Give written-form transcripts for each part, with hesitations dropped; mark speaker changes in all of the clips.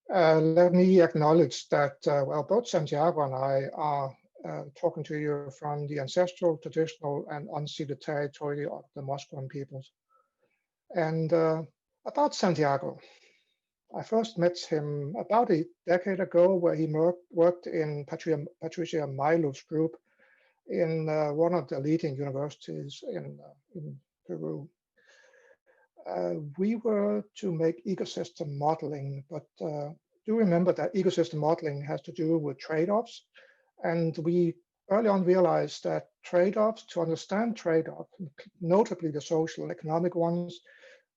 Speaker 1: Let me acknowledge that, well, both Santiago and I are talking to you from the ancestral, traditional, and unceded territory of the Musqueam peoples. And about Santiago, I first met him about a decade ago, where he worked in Patricia Milo's group in one of the leading universities in Peru. We were to make ecosystem modeling, but do remember that ecosystem modeling has to do with trade-offs. And we early on realized that trade-offs, to understand trade-offs, notably the social and economic ones,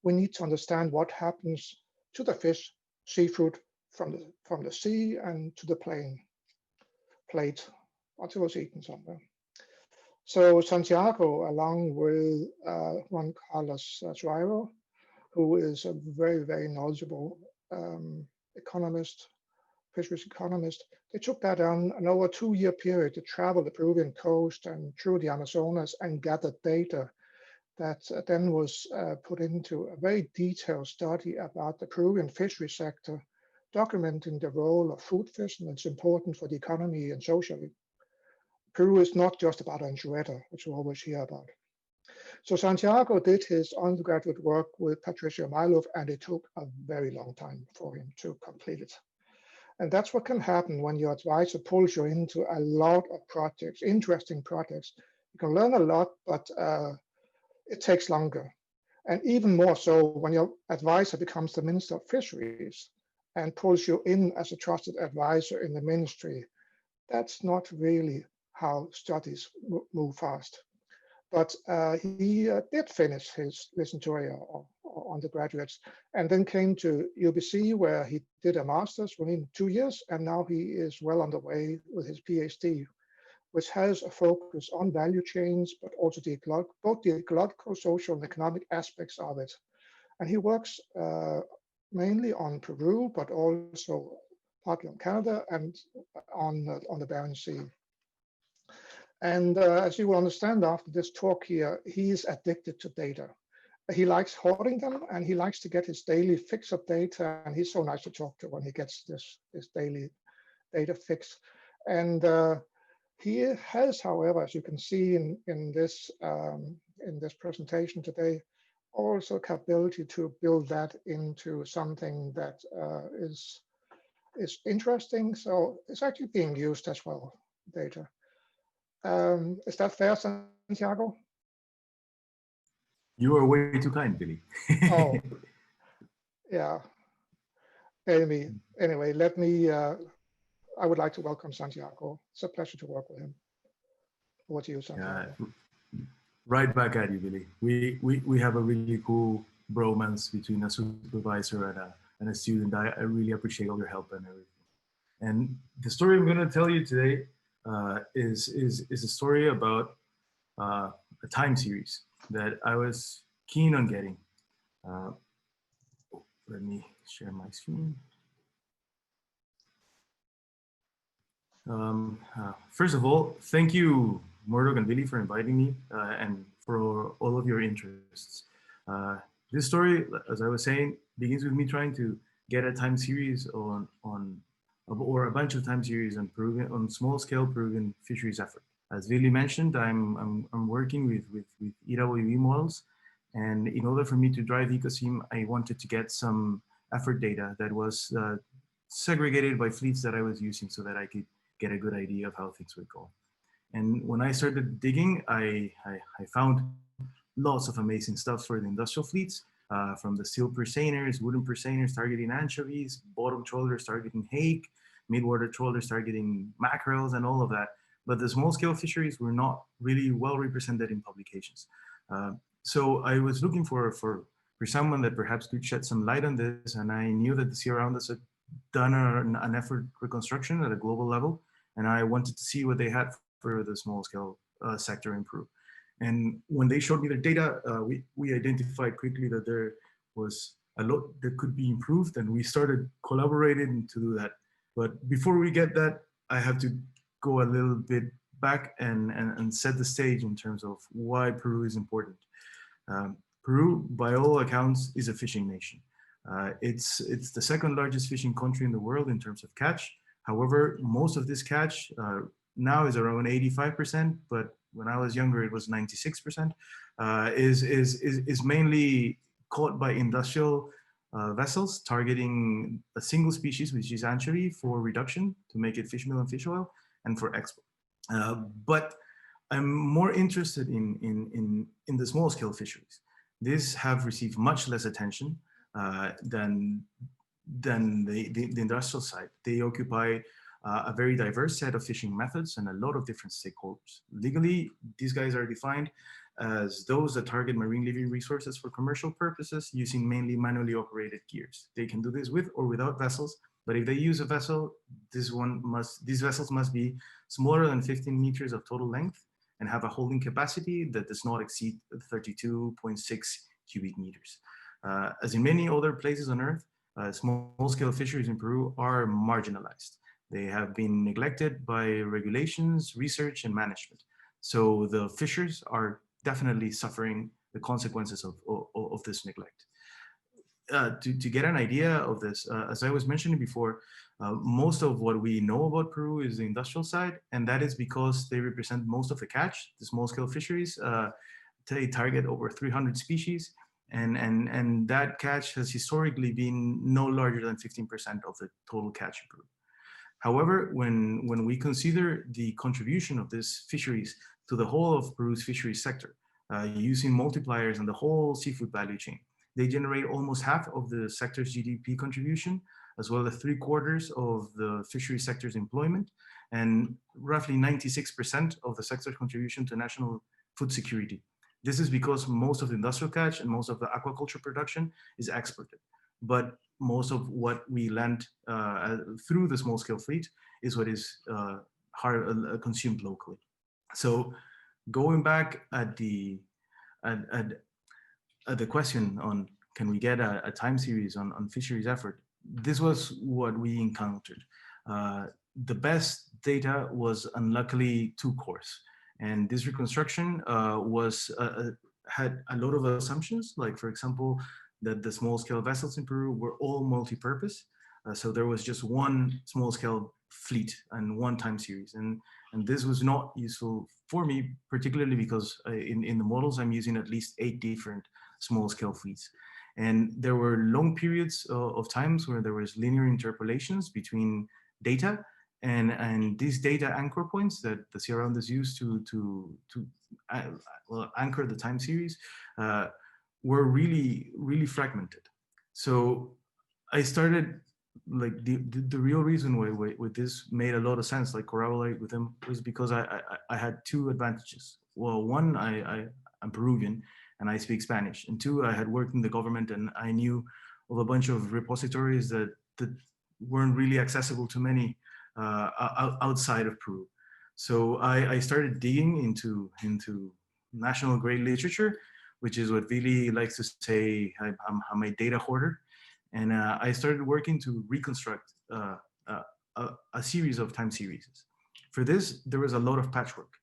Speaker 1: we need to understand what happens to the fish, seafood from the sea and to the plate until it's eaten somewhere. So Santiago, along with Juan Carlos Suairo, who is a very, very knowledgeable economist, fisheries economist, they took that on an over 2-year period to travel the Peruvian coast and through the Amazonas and gathered data that then was put into a very detailed study about the Peruvian fishery sector, documenting the role of food fish and its importance for the economy and socially. Peru is not just about anchoveta, which we always hear about. So Santiago did his undergraduate work with Patricia Milo, and it took a very long time for him to complete it. And that's what can happen when your advisor pulls you into a lot of projects, interesting projects. You can learn a lot, but it takes longer. And even more so when your advisor becomes the Minister of Fisheries and pulls you in as a trusted advisor in the ministry. That's not really how studies move fast. But he did finish his licenciatura or undergraduates, and then came to UBC, where he did a master's within 2 years, and now he is well on the way with his PhD, which has a focus on value chains, but also both the ecological, social, and economic aspects of it. And he works mainly on Peru, but also partly on Canada and on the Barents Sea. And as you will understand after this talk here, he is addicted to data. He likes hoarding them, and he likes to get his daily fix of data. And he's so nice to talk to when he gets this daily data fix. And he has, however, as you can see in this presentation today, also capability to build that into something that is interesting. So it's actually being used as well, data. Is that fair, Santiago?
Speaker 2: You are way too kind, Billy.
Speaker 1: Oh, yeah. Anyway, let me, I would like to welcome Santiago. It's a pleasure to work with him. Over to you, Santiago.
Speaker 2: Right back at you, Billy. We have a really cool bromance between a supervisor and a student. I really appreciate all your help and everything. And the story I'm going to tell you today is a story about a time series that I was keen on getting. Let me share my screen. First of all, thank you, Murdoch and Billy, for inviting me and for all of your interests. This story, as I was saying, begins with me trying to get a time series or a bunch of time series on small-scale Peruvian fisheries effort. As Billy mentioned, I'm working with IOF models, and in order for me to drive ecosystem, I wanted to get some effort data that was segregated by fleets that I was using, so that I could get a good idea of how things would go. And when I started digging, I found lots of amazing stuff for the industrial fleets, from the steel purseaners, wooden purseaners targeting anchovies, bottom trawlers targeting hake, midwater trawlers targeting mackerels, and all of that. But the small scale fisheries were not really well represented in publications. So I was looking for someone that perhaps could shed some light on this, and I knew that the Sea Around Us had done an effort reconstruction at a global level, and I wanted to see what they had for the small scale sector in Peru. And when they showed me their data, we identified quickly that there was a lot that could be improved, and we started collaborating to do that. But before we get that, I have to go a little bit back and set the stage in terms of why Peru is important. Peru, by all accounts, is a fishing nation. It's the second largest fishing country in the world in terms of catch. However, most of this catch now is around 85%, but when I was younger, it was 96%, is mainly caught by industrial vessels targeting a single species, which is anchovy, for reduction to make it fish meal and fish oil, and for export. But I'm more interested in the small scale fisheries. These have received much less attention than the industrial side. They occupy a very diverse set of fishing methods and a lot of different stakeholders. Legally, these guys are defined as those that target marine living resources for commercial purposes using mainly manually operated gears. They can do this with or without vessels, but if they use a vessel, these vessels must be smaller than 15 meters of total length and have a holding capacity that does not exceed 32.6 cubic meters. As in many other places on Earth, small-scale fisheries in Peru are marginalized. They have been neglected by regulations, research, and management. So the fishers are definitely suffering the consequences of this neglect. To get an idea of this, as I was mentioning before, most of what we know about Peru is the industrial side, and that is because they represent most of the catch. The small-scale fisheries, they target over 300 species, and that catch has historically been no larger than 15% of the total catch in Peru. However, when we consider the contribution of these fisheries to the whole of Peru's fisheries sector, using multipliers and the whole seafood value chain, they generate almost half of the sector's GDP contribution, as well as 3/4 of the fisheries sector's employment, and roughly 96% of the sector's contribution to national food security. This is because most of the industrial catch and most of the aquaculture production is exported. But most of what we land through the small-scale fleet is what is consumed locally. So going back at the question on can we get a time series on fisheries effort, this was what we encountered. The best data was unluckily too coarse. And this reconstruction had a lot of assumptions, like for example, that the small-scale vessels in Peru were all multi-purpose. So there was just one small-scale fleet and one time series. And this was not useful for me, particularly because in the models, I'm using at least 8 different small-scale fleets. And there were long periods of times where there was linear interpolations between data, and these data anchor points that the CR rounders use to anchor the time series were really fragmented. So I started, like the real reason why this made a lot of sense, like corroborate with them, was because I had 2 advantages. Well, one, I'm Peruvian and I speak Spanish, and 2, I had worked in the government and I knew of a bunch of repositories that weren't really accessible to many outside of Peru. So I started digging into national grade literature, which is what Vili likes to say, I'm a data hoarder. And I started working to reconstruct a series of time series. For this, there was a lot of patchwork.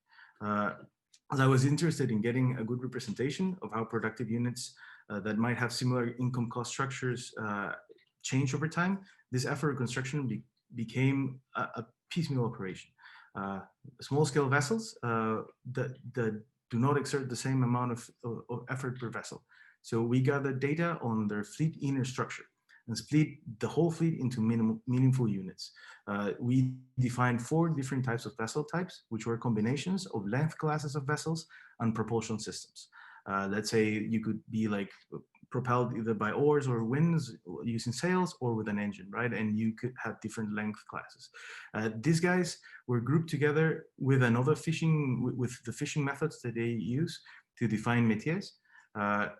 Speaker 2: As I was interested in getting a good representation of how productive units that might have similar income cost structures change over time, this effort reconstruction became a piecemeal operation. Small-scale vessels that do not exert the same amount of effort per vessel. So we gathered data on their fleet inner structure and split the whole fleet into meaningful units. We defined 4 different types of vessel types, which were combinations of length classes of vessels and propulsion systems. Let's say you could be like propelled either by oars or winds using sails or with an engine, right? And you could have different length classes. These guys were grouped together with another with the fishing methods that they use to define métiers.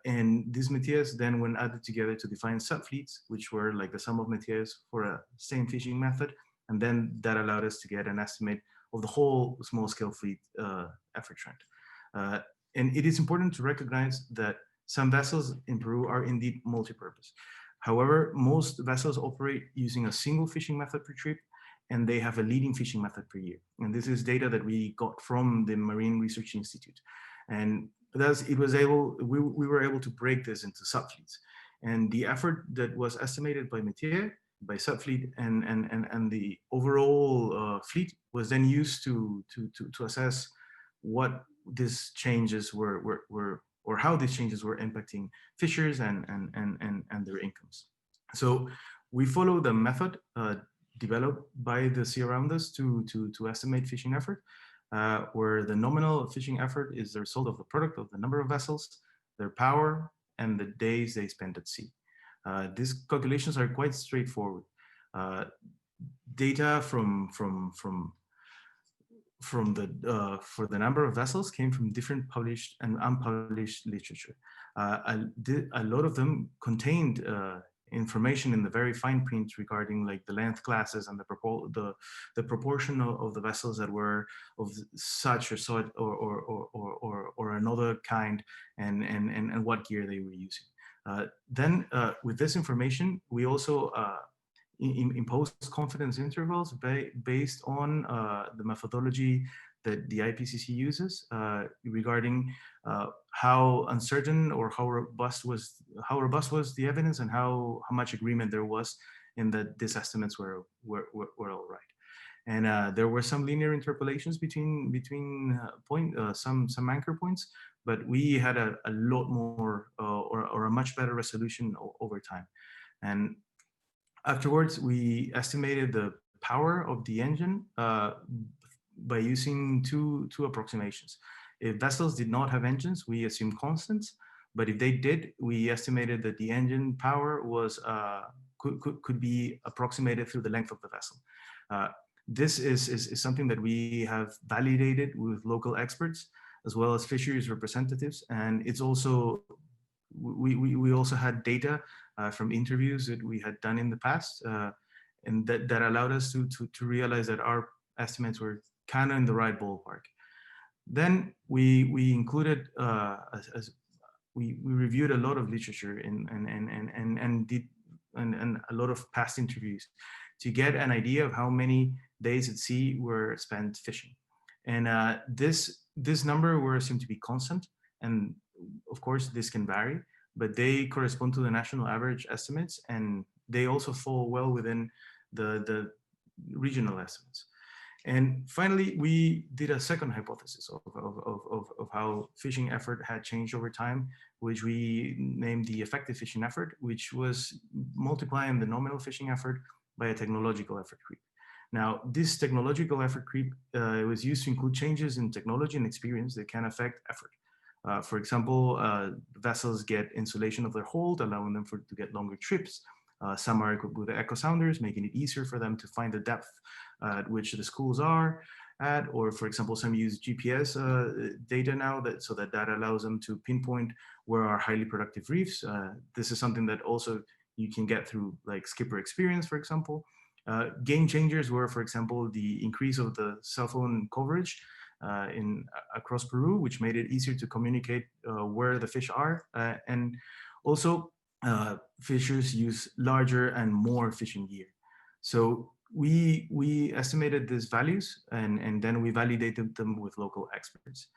Speaker 2: And these métiers then were added together to define subfleets, which were like the sum of métiers for a same fishing method. And then that allowed us to get an estimate of the whole small-scale fleet effort trend. And it is important to recognize that some vessels in Peru are indeed multi-purpose. However, most vessels operate using a single fishing method per trip, and they have a leading fishing method per year. And this is data that we got from the Marine Research Institute. And thus we were able to break this into subfleets. And the effort that was estimated by Metier, by subfleet, and the overall fleet was then used to assess what these changes were or how these changes were impacting fishers and their incomes. So we follow the method developed by the sea around us to estimate fishing effort, where the nominal fishing effort is the result of the product of the number of vessels, their power, and the days they spent at sea. These calculations are quite straightforward. Data for the number of vessels came from different published and unpublished literature. A lot of them contained information in the very fine print regarding like the length classes and the proportion of the vessels that were of such or such or another kind, and what gear they were using. Then with this information, we also impose confidence intervals based on the methodology that the IPCC uses regarding how uncertain or how robust was the evidence, and how much agreement there was in that these estimates were all right. And there were some linear interpolations between some anchor points, but we had a lot more or a much better resolution over time. And afterwards, we estimated the power of the engine by using two approximations. If vessels did not have engines, we assumed constants, but if they did, we estimated that the engine power was could be approximated through the length of the vessel. This is something that we have validated with local experts as well as fisheries representatives, and it's also we also had data from interviews that we had done in the past, and that allowed us to realize that our estimates were kind of in the right ballpark. Then we included we reviewed a lot of literature and did a lot of past interviews to get an idea of how many days at sea were spent fishing, and this number were assumed to be constant, and of course this can vary, but they correspond to the national average estimates, and they also fall well within the regional estimates. And finally, we did a second hypothesis of how fishing effort had changed over time, which we named the effective fishing effort, which was multiplying the nominal fishing effort by a technological effort creep. Now, this technological effort creep was used to include changes in technology and experience that can affect effort. For example, vessels get insulation of their hold, allowing them to get longer trips. Some are equipped with echo sounders, making it easier for them to find the depth at which the schools are at. Or for example, some use GPS data now so that allows them to pinpoint where are highly productive reefs. This is something that also you can get through like skipper experience, for example. Game changers were, for example, the increase of the cell phone coverage across Peru, which made it easier to communicate where the fish are. And also, fishers use larger and more fishing gear. So we estimated these values, and then we validated them with local experts.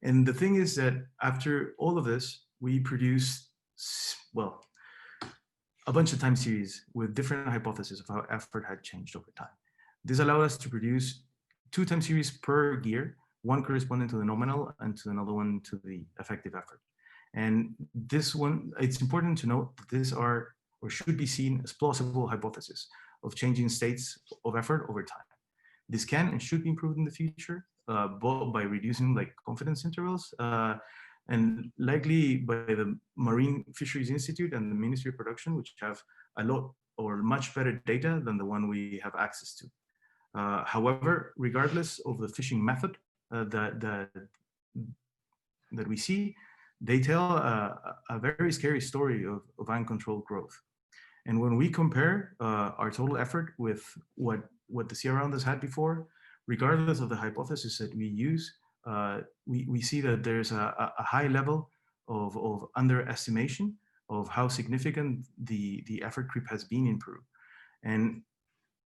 Speaker 2: And the thing is that after all of this, we produced, well, a bunch of time series with different hypotheses of how effort had changed over time. This allowed us to produce 2 time series per gear, one corresponding to the nominal and to another one to the effective effort. And this one, it's important to note that these are or should be seen as plausible hypotheses of changing states of effort over time. This can and should be improved in the future, both by reducing like confidence intervals and likely by the Marine Fisheries Institute and the Ministry of Production, which have a lot or much better data than the one we have access to. However, regardless of the fishing method that we see, they tell a very scary story of uncontrolled growth. And when we compare our total effort with what the sea around us had before, regardless of the hypothesis that we use, we see that there's a high level of underestimation of how significant the effort creep has been in Peru.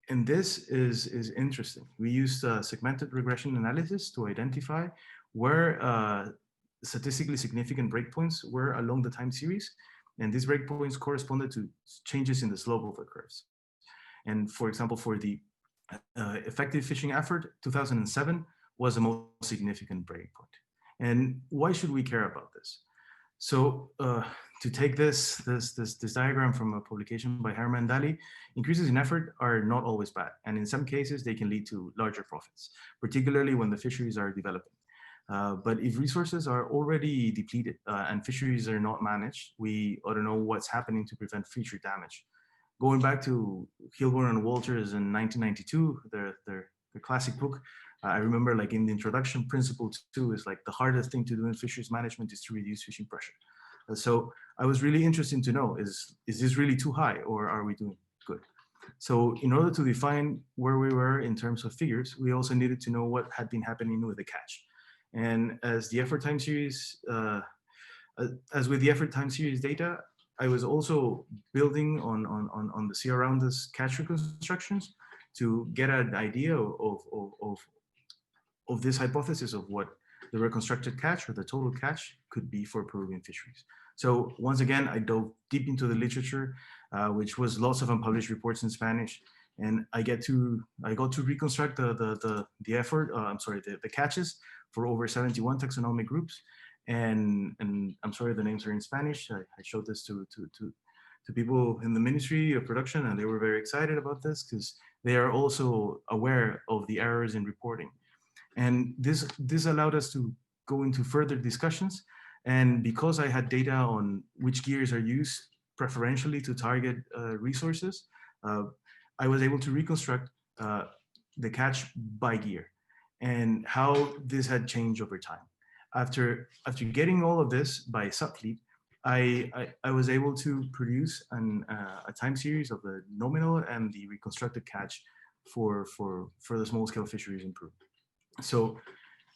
Speaker 2: And this is interesting. We used segmented regression analysis to identify where statistically significant breakpoints were along the time series. And these breakpoints corresponded to changes in the slope of the curves. And for example, for the effective fishing effort, 2007 was the most significant breakpoint. And why should we care about this? So to take this diagram from a publication by Herman Daly, increases in effort are not always bad. And in some cases, they can lead to larger profits, particularly when the fisheries are developing. But if resources are already depleted and fisheries are not managed, we ought to know what's happening to prevent future damage. Going back to Hilborn and Walters in 1992, their classic book, I remember like in the introduction, principle 2 is like the hardest thing to do in fisheries management is to reduce fishing pressure. So I was really interested to know, is this really too high or are we doing good? So in order to define where we were in terms of figures, we also needed to know what had been happening with the catch. And as the effort time series, as with the effort time series data, I was also building on the sea around us catch reconstructions to get an idea of this hypothesis of what the reconstructed catch or the total catch could be for Peruvian fisheries. So once again, I dove deep into the literature, which was lots of unpublished reports in Spanish, and I got to reconstruct the catches for over 71 taxonomic groups, and I'm sorry the names are in Spanish. I showed this to people in the Ministry of Production, and they were very excited about this because they are also aware of the errors in reporting. And this allowed us to go into further discussions. And because I had data on which gears are used preferentially to target resources, I was able to reconstruct the catch by gear and how this had changed over time. After getting all of this by subfleet, I was able to produce a time series of the nominal and the reconstructed catch for the small scale fisheries in Peru. So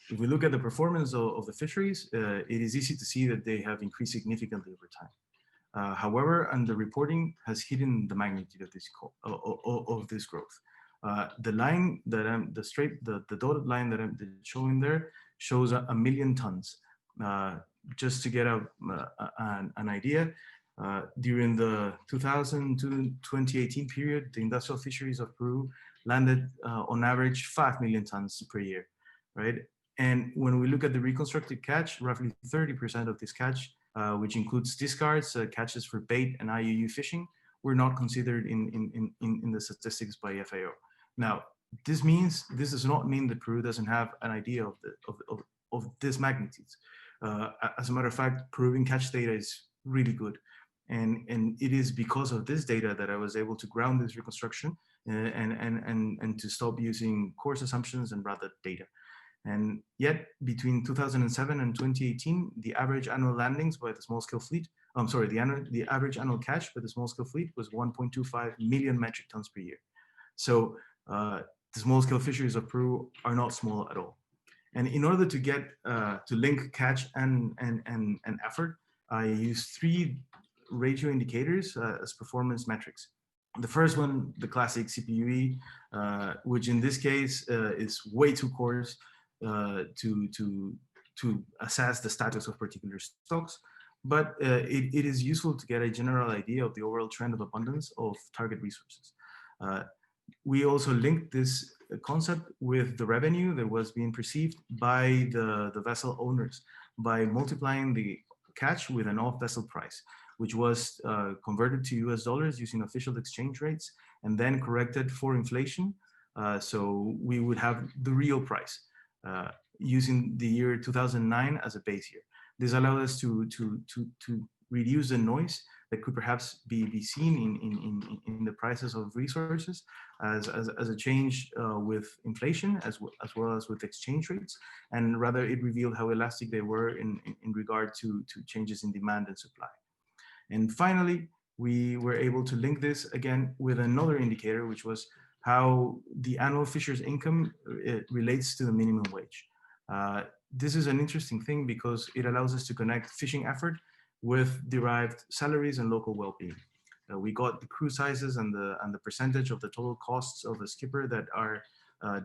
Speaker 2: if we look at the performance of the fisheries, it is easy to see that they have increased significantly over time. However, underreporting has hidden the magnitude of this growth. The line that the dotted line that I'm showing there shows a million tons. Just to get an idea, during the 2000 to 2018 period, the industrial fisheries of Peru landed on average 5 million tons per year, right? And when we look at the reconstructed catch, roughly 30% of this catch, which includes discards, catches for bait and IUU fishing, were not considered in the statistics by FAO. Now, this does not mean that Peru doesn't have an idea of this magnitude. As a matter of fact, Peruvian catch data is really good. And it is because of this data that I was able to ground this reconstruction and to stop using coarse assumptions and rather data. And yet between 2007 and 2018, the average annual landings by the small scale fleet, the average annual catch by the small scale fleet was 1.25 million metric tons per year. So the small scale fisheries of Peru are not small at all. And in order to get to link catch and effort, I use 3 ratio indicators as performance metrics. The first one, the classic CPUE, which in this case is way too coarse to assess the status of particular stocks, but it is useful to get a general idea of the overall trend of abundance of target resources. We also linked this concept with the revenue that was being perceived by the vessel owners by multiplying the catch with an off-vessel price, which was converted to US dollars using official exchange rates and then corrected for inflation. So we would have the real price using the year 2009 as a base year. This allowed us to reduce the noise that could perhaps be seen in the prices of resources as a change with inflation as well as with exchange rates, and rather it revealed how elastic they were in regard to changes in demand and supply. And finally, we were able to link this again with another indicator, which was how the annual fisher's income relates to the minimum wage. This is an interesting thing because it allows us to connect fishing effort with derived salaries and local well-being. We got the crew sizes and the percentage of the total costs of a skipper that are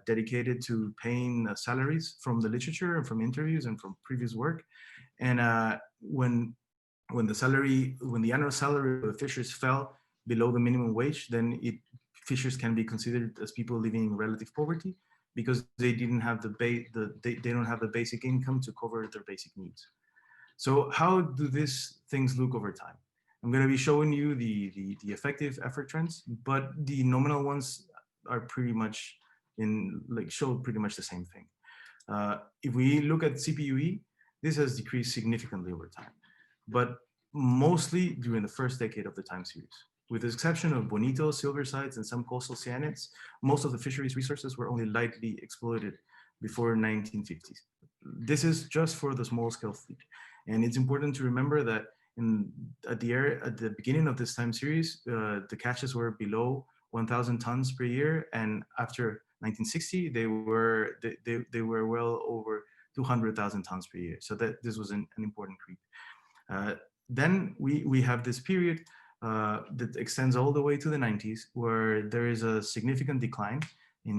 Speaker 2: dedicated to paying salaries from the literature and from interviews and from previous work. And when when the annual salary of the fishers fell below the minimum wage, then fishers can be considered as people living in relative poverty because they didn't have they don't have the basic income to cover their basic needs. So how do these things look over time? I'm going to be showing you the effective effort trends, but the nominal ones are pretty much show pretty much the same thing. If we look at CPUE, this has decreased significantly over time, but mostly during the first decade of the time series. With the exception of bonito, silver sides, and some coastal cyanids, most of the fisheries resources were only lightly exploited before 1950s. This is just for the small scale fleet. And it's important to remember that at the beginning of this time series, the catches were below 1,000 tons per year, and after 1960, they were well over 200,000 tons per year. So that this was an important creep. Then we have this period that extends all the way to the 90s, where there is a significant decline in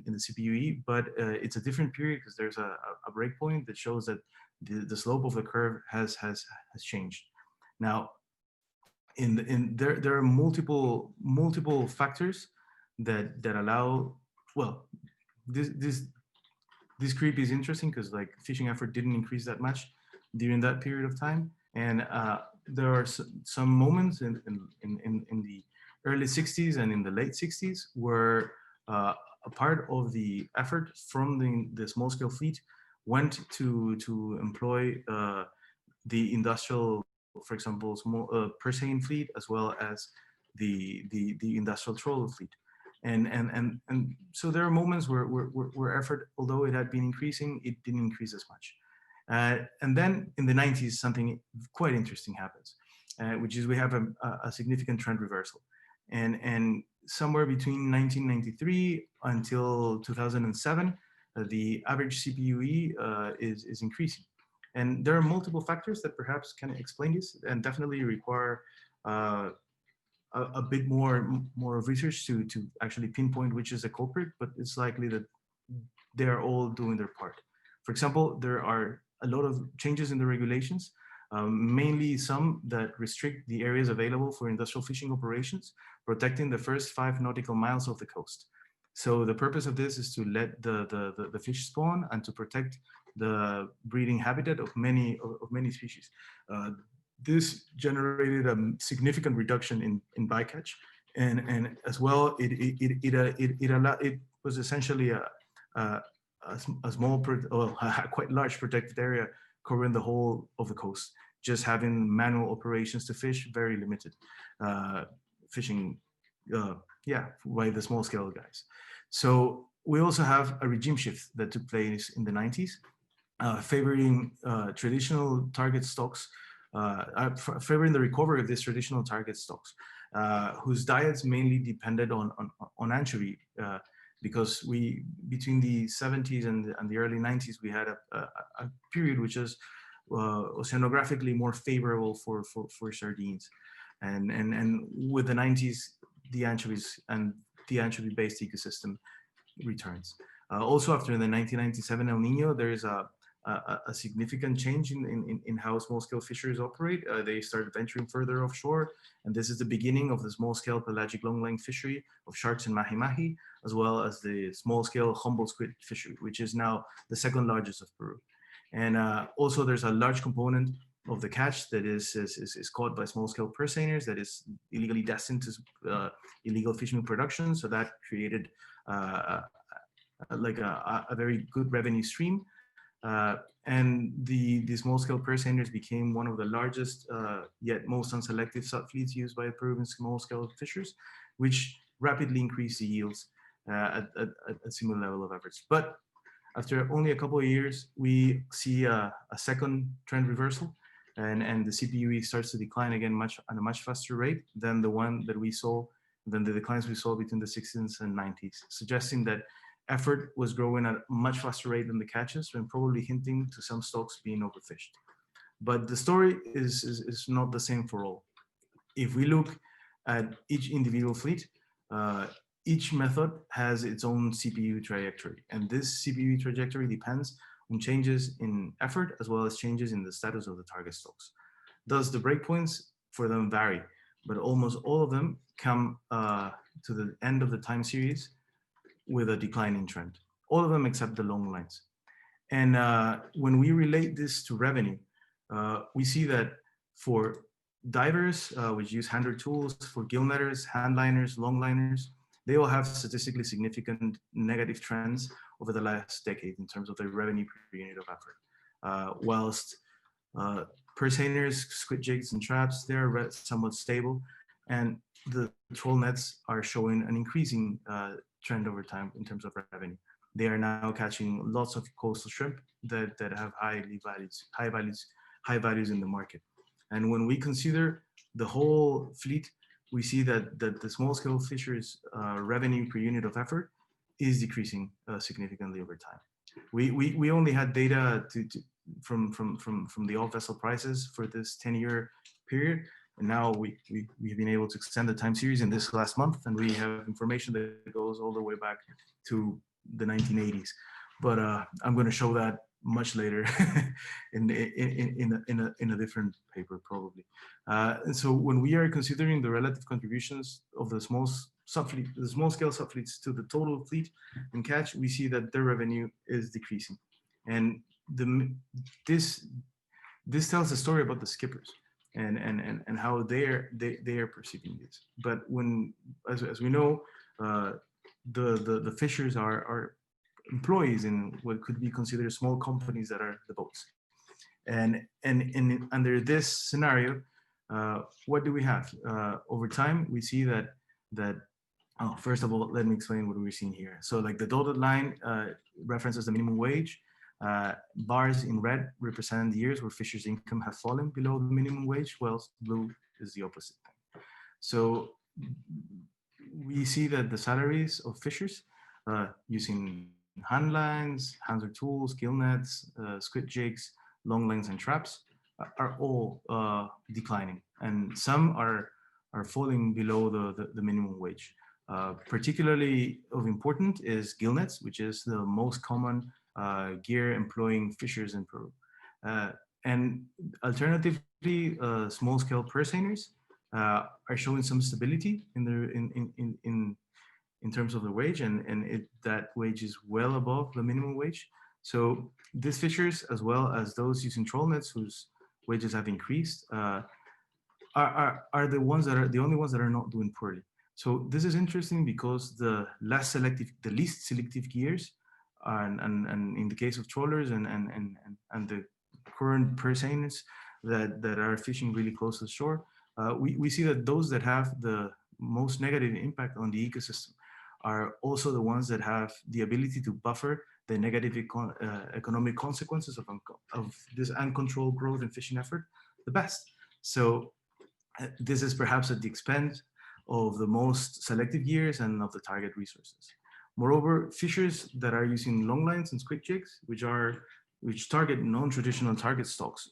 Speaker 2: the CPUE, but it's a different period because there's a breakpoint that shows that the slope of the curve has changed. Now, there are multiple factors that allow, well, this creep is interesting because like fishing effort didn't increase that much during that period of time, and there are some moments in the early 60s and in the late 60s where a part of the effort from the small scale fleet went to employ the industrial, for example, small purseine fleet, as well as the industrial trawler fleet. And so there are moments where effort, although it had been increasing, it didn't increase as much. And then in the 90s, something quite interesting happens, which is we have a significant trend reversal. And somewhere between 1993 until 2007, the average CPUE is increasing. And there are multiple factors that perhaps can explain this and definitely require a bit more research to actually pinpoint which is the culprit, but it's likely that they are all doing their part. For example, there are a lot of changes in the regulations, mainly some that restrict the areas available for industrial fishing operations, protecting the first 5 nautical miles of the coast. So the purpose of this is to let the fish spawn and to protect the breeding habitat of many species. This generated a significant reduction in bycatch, and as well it was essentially a small, quite large protected area covering the whole of the coast, just having manual operations to fish, very limited fishing, by the small scale guys. So we also have a regime shift that took place in the 90s, favoring traditional target stocks, favoring the recovery of these traditional target stocks, whose diets mainly depended on anchovy, because between the 70s and the early 90s, we had a period which is oceanographically more favorable for sardines. And with the 90s, the anchovies and the anchovy-based ecosystem returns. Also, after the 1997 El Nino, there is a significant change in how small-scale fisheries operate. They started venturing further offshore, and this is the beginning of the small-scale pelagic long-line fishery of sharks and mahi-mahi, as well as the small-scale Humboldt squid fishery, which is now the second largest of Peru. And also, there's a large component of the catch that is caught by small-scale purseiners that is illegally destined to illegal fishing production. So that created like a very good revenue stream. And the small-scale purseiners became one of the largest yet most unselective subfleets used by Peruvian small-scale fishers, which rapidly increased the yields at a similar level of efforts. But after only a couple of years, we see a second trend reversal, and the CPUE starts to decline again at a much faster rate than the declines we saw between the 60s and 90s, suggesting that effort was growing at a much faster rate than the catches, and probably hinting to some stocks being overfished. But the story is not the same for all. If we look at each individual fleet, each method has its own CPUE trajectory, and this CPUE trajectory depends on changes in effort as well as changes in the status of the target stocks. Thus, the breakpoints for them vary, but almost all of them come to the end of the time series with a declining trend. All of them except the long lines. And when we relate this to revenue, we see that for divers, which use hand tools, for gill netters, handliners, longliners, they all have statistically significant negative trends over the last decade in terms of their revenue per unit of effort. Whilst purse seiners, squid jigs, and traps, they're somewhat stable, and the troll nets are showing an increasing trend over time in terms of revenue. They are now catching lots of coastal shrimp that have high values in the market. And when we consider the whole fleet, we see that the small scale fisheries revenue per unit of effort is decreasing significantly over time. We only had data from the off vessel prices for this 10-year period, and now we've been able to extend the time series in this last month, and we have information that goes all the way back to the 1980s. But I'm going to show that much later in a different paper probably. And so when we are considering the relative contributions of the small scale subfleets to the total fleet and catch, we see that their revenue is decreasing, and this tells a story about the skippers and how they are perceiving this. But when, as we know, the fishers are employees in what could be considered small companies that are the boats. And under this scenario, what do we have? Over time, we see that first of all, let me explain what we're seeing here. So like the dotted line references the minimum wage. Bars in red represent years where fishers' income have fallen below the minimum wage, whilst blue is the opposite thing. So we see that the salaries of fishers using hand lines, hands or tools, gill nets, squid jigs, long lines, and traps are all declining, and some are falling below the minimum wage. Particularly of importance is gill nets, which is the most common gear employing fishers in Peru. And alternatively, small scale purse seiners are showing some stability in terms of the wage, and that wage is well above the minimum wage. So these fishers, as well as those using troll nets whose wages have increased, are the only ones that are not doing poorly. So this is interesting because the least selective gears, and in the case of trawlers and the current purse seiners that are fishing really close to the shore, we see that those that have the most negative impact on the ecosystem are also the ones that have the ability to buffer the negative economic consequences of this uncontrolled growth in fishing effort the best. So this is perhaps at the expense of the most selective gears and of the target resources. Moreover, fishers that are using long lines and squid jigs, which target non-traditional target stocks,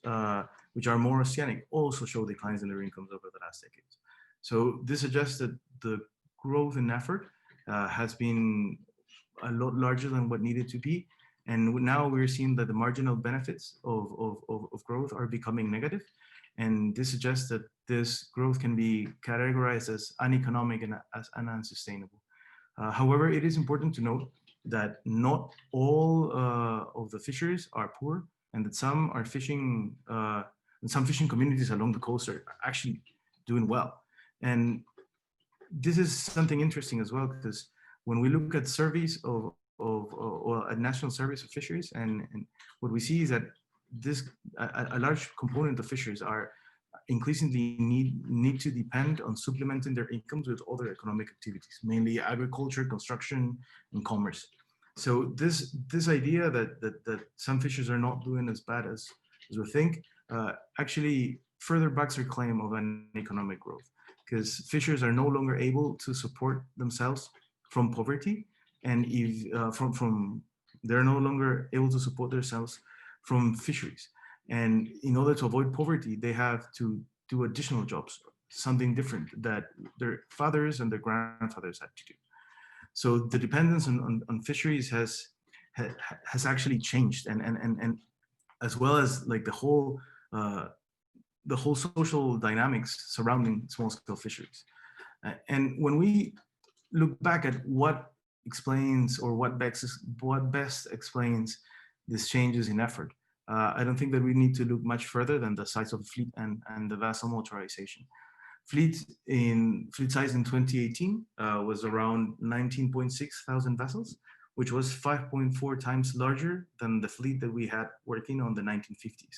Speaker 2: which are more oceanic, also show declines in their incomes over the last decades. So this suggests that the growth in effort has been a lot larger than what needed to be. And now we're seeing that the marginal benefits of growth are becoming negative. And this suggests that this growth can be categorized as uneconomic and as unsustainable. However, it is important to note that not all of the fisheries are poor, and that some are fishing, and some fishing communities along the coast are actually doing well. And this is something interesting as well, because when we look at surveys or at national surveys of fisheries, and what we see is that a large component of fishers are increasingly need to depend on supplementing their incomes with other economic activities, mainly agriculture, construction, and commerce. So this idea that some fishers are not doing as bad as we think actually further backs our claim of an economic growth, because fishers are no longer able to support themselves from poverty, and if they're no longer able to support themselves from fisheries. And in order to avoid poverty, they have to do additional jobs, something different that their fathers and their grandfathers had to do. So the dependence on fisheries has actually changed, and as well as like the whole the whole social dynamics surrounding small-scale fisheries. And when we look back at what explains or what best explains these changes in effort, I don't think that we need to look much further than the size of the fleet and the vessel motorization. Fleet size in 2018 was around 19.6 thousand vessels, which was 5.4 times larger than the fleet that we had working on the 1950s.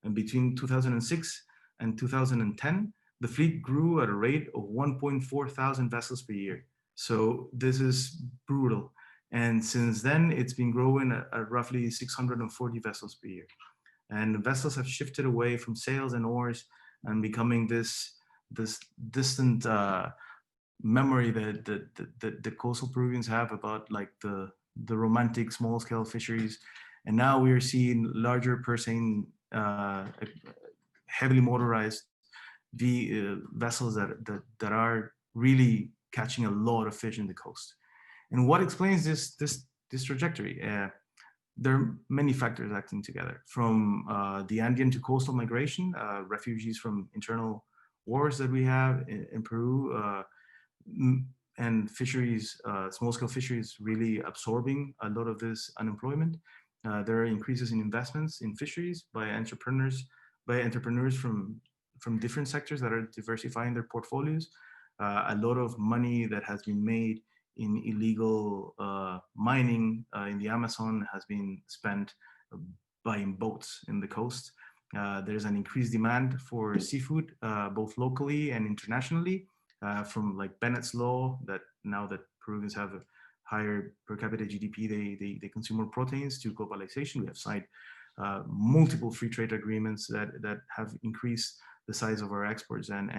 Speaker 2: And between 2006 and 2010, the fleet grew at a rate of 1.4 thousand vessels per year. So this is brutal. And since then, it's been growing at roughly 640 vessels per year. And vessels have shifted away from sails and oars and becoming this distant memory that the coastal Peruvians have about like the romantic small scale fisheries. And now we are seeing larger per se heavily motorized vessels that are really catching a lot of fish in the coast. And what explains this trajectory? There are many factors acting together, from the Andean to coastal migration, refugees from internal wars that we have in Peru, and fisheries, small-scale fisheries really absorbing a lot of this unemployment. There are increases in investments in fisheries by entrepreneurs from different sectors that are diversifying their portfolios. A lot of money that has been made in illegal mining in the Amazon has been spent buying boats in the coast. There's an increased demand for seafood, both locally and internationally, from like Bennett's Law, that now that Peruvians have a higher per capita GDP, they consume more proteins, to globalization. We have signed multiple free trade agreements that have increased the size of our exports, and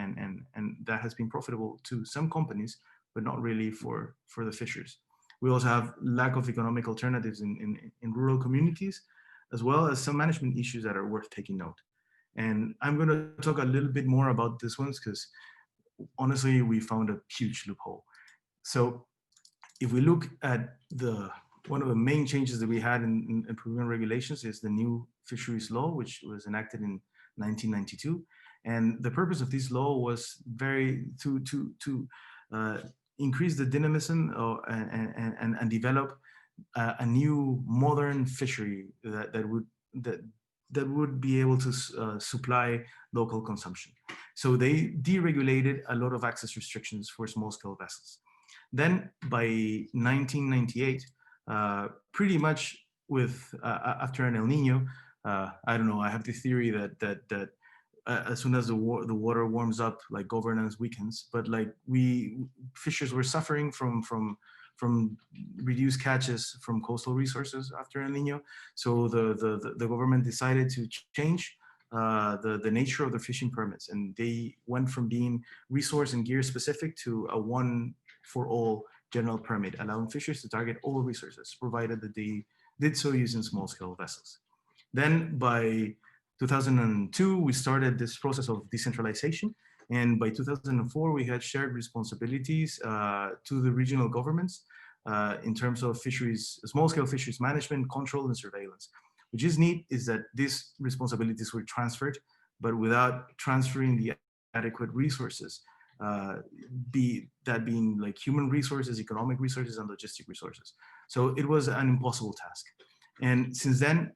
Speaker 2: that has been profitable to some companies, but not really for the fishers. We also have lack of economic alternatives in rural communities, as well as some management issues that are worth taking note. And I'm going to talk a little bit more about this ones because honestly, we found a huge loophole. So if we look at one of the main changes that we had in Peruvian regulations is the new fisheries law, which was enacted in 1992. And the purpose of this law was to increase the dynamism and develop a new modern fishery that would be able to supply local consumption. So they deregulated a lot of access restrictions for small-scale vessels. Then by 1998, pretty much after an El Nino, I don't know, I have the theory that as soon as the water warms up, like governance weakens, but like fishers were suffering from reduced catches from coastal resources after El Nino. So the government decided to change the nature of the fishing permits, and they went from being resource and gear specific to a one for all general permit, allowing fishers to target all resources, provided that they did so using small scale vessels. Then by 2002, we started this process of decentralization. And by 2004, we had shared responsibilities to the regional governments in terms of fisheries, small-scale fisheries management, control, and surveillance. Which is neat is that these responsibilities were transferred, but without transferring the adequate resources, that being like human resources, economic resources, and logistic resources. So it was an impossible task. And since then,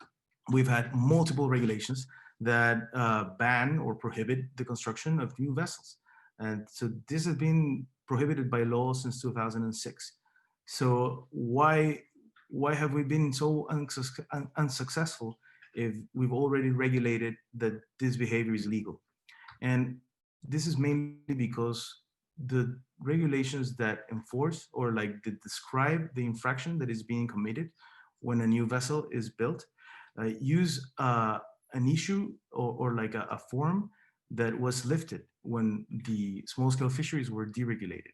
Speaker 2: we've had multiple regulations that ban or prohibit the construction of new vessels. And so this has been prohibited by law since 2006. So why have we been so unsuccessful if we've already regulated that this behavior is legal? And this is mainly because the regulations that enforce or like that describe the infraction that is being committed when a new vessel is built use an issue or like a form that was lifted when the small-scale fisheries were deregulated.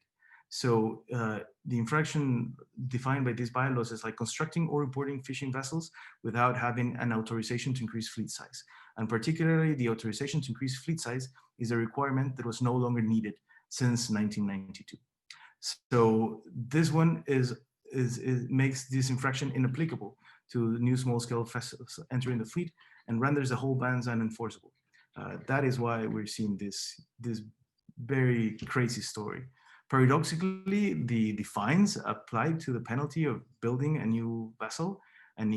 Speaker 2: So the infraction defined by these bylaws is like constructing or importing fishing vessels without having an authorization to increase fleet size. And particularly the authorization to increase fleet size is a requirement that was no longer needed since 1992. So this one makes this infraction inapplicable to new small-scale vessels entering the fleet and renders the whole bans unenforceable. That is why we're seeing this very crazy story. Paradoxically, the fines applied to the penalty of building a new vessel and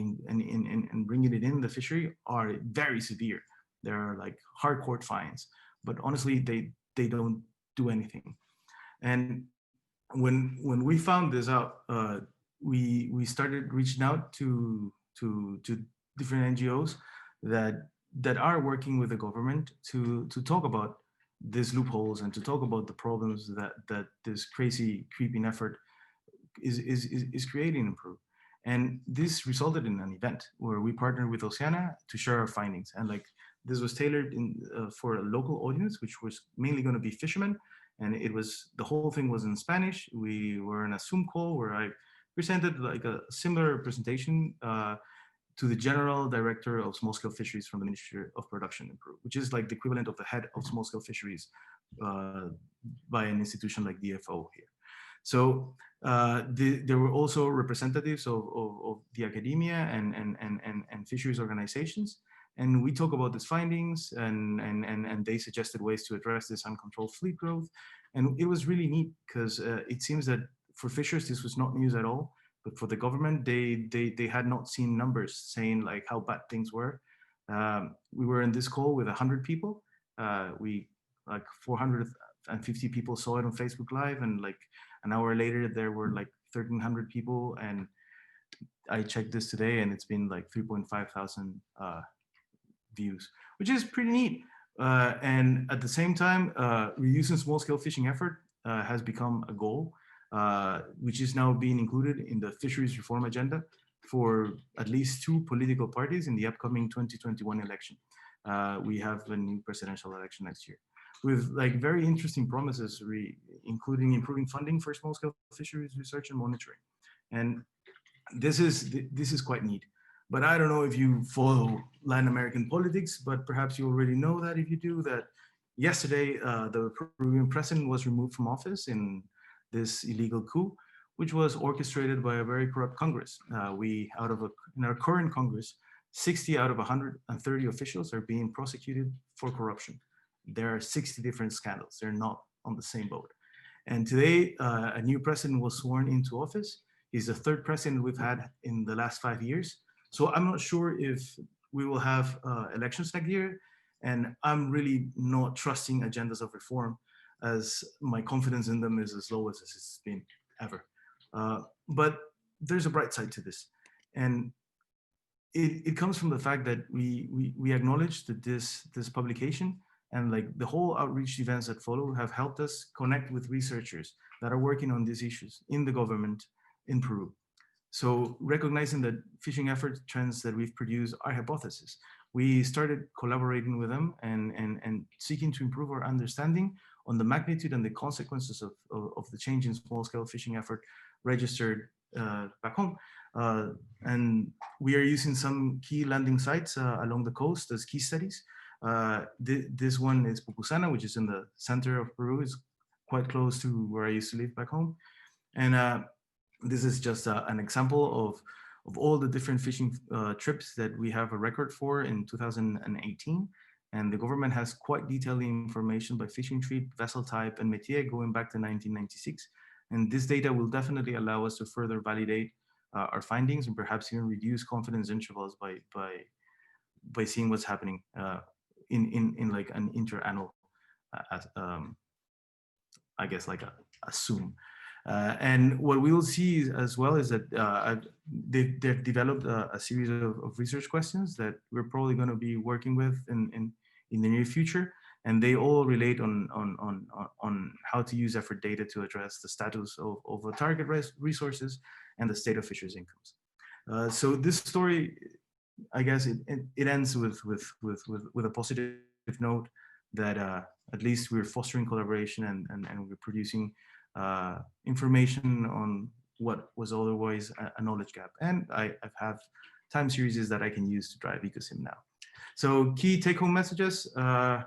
Speaker 2: bringing it in the fishery are very severe. There are like hardcore fines, but honestly, they don't do anything. And when we found this out, we started reaching out to different NGOs that are working with the government to talk about these loopholes and to talk about the problems that this crazy creeping effort is creating in Peru. And this resulted in an event where we partnered with Oceana to share our findings. And like this was tailored for a local audience, which was mainly going to be fishermen. And the whole thing was in Spanish. We were in a Zoom call where I presented like a similar presentation to the general director of small-scale fisheries from the Ministry of Production in Peru, which is like the equivalent of the head of small-scale fisheries by an institution like DFO here. So there were also representatives of the academia and fisheries organizations. And we talk about these findings and they suggested ways to address this uncontrolled fleet growth. And it was really neat because it seems that for fishers, this was not news at all. But for the government, they had not seen numbers saying like how bad things were. We were in this call with 100 people. We like 450 people saw it on Facebook Live, and like an hour later there were like 1,300 people. And I checked this today, and it's been like 3.5 thousand views, which is pretty neat. And at the same time, reducing small-scale fishing effort has become a goal. Which is now being included in the fisheries reform agenda for at least 2 political parties in the upcoming 2021 election. We have a new presidential election next year with like very interesting promises, including improving funding for small-scale fisheries research and monitoring. And this is quite neat. But I don't know if you follow Latin American politics, but perhaps you already know that if you do, that yesterday the Peruvian president was removed from office in this illegal coup, which was orchestrated by a very corrupt Congress. In our current Congress, 60 out of 130 officials are being prosecuted for corruption. There are 60 different scandals. They're not on the same boat. And today, a new president was sworn into office. He's the 3rd president we've had in the last 5 years. So I'm not sure if we will have elections next year. And I'm really not trusting agendas of reform, as my confidence in them is as low as it's been ever. But there's a bright side to this. And it comes from the fact that we acknowledge that this publication and like the whole outreach events that follow have helped us connect with researchers that are working on these issues in the government in Peru. So recognizing that fishing effort trends that we've produced are hypotheses, we started collaborating with them and seeking to improve our understanding on the magnitude and the consequences of the change in small-scale fishing effort registered back home. And we are using some key landing sites along the coast as key studies. This one is Pucusana, which is in the center of Peru. It's quite close to where I used to live back home. And this is just an example of all the different fishing trips that we have a record for in 2018. And the government has quite detailed information by fishing trip, vessel type, and métier going back to 1996. And this data will definitely allow us to further validate our findings and perhaps even reduce confidence intervals by seeing what's happening in like an interannual, I guess like a Zoom. And what we will see as well is that they've developed a series of research questions that we're probably going to be working with in the near future, and they all relate on how to use effort data to address the status of the target resources and the state of fisheries incomes. So this story, I guess, it ends with a positive note that at least we're fostering collaboration and we're producing information on what was otherwise a knowledge gap. And I have time series that I can use to drive ecosim now. So key take-home messages: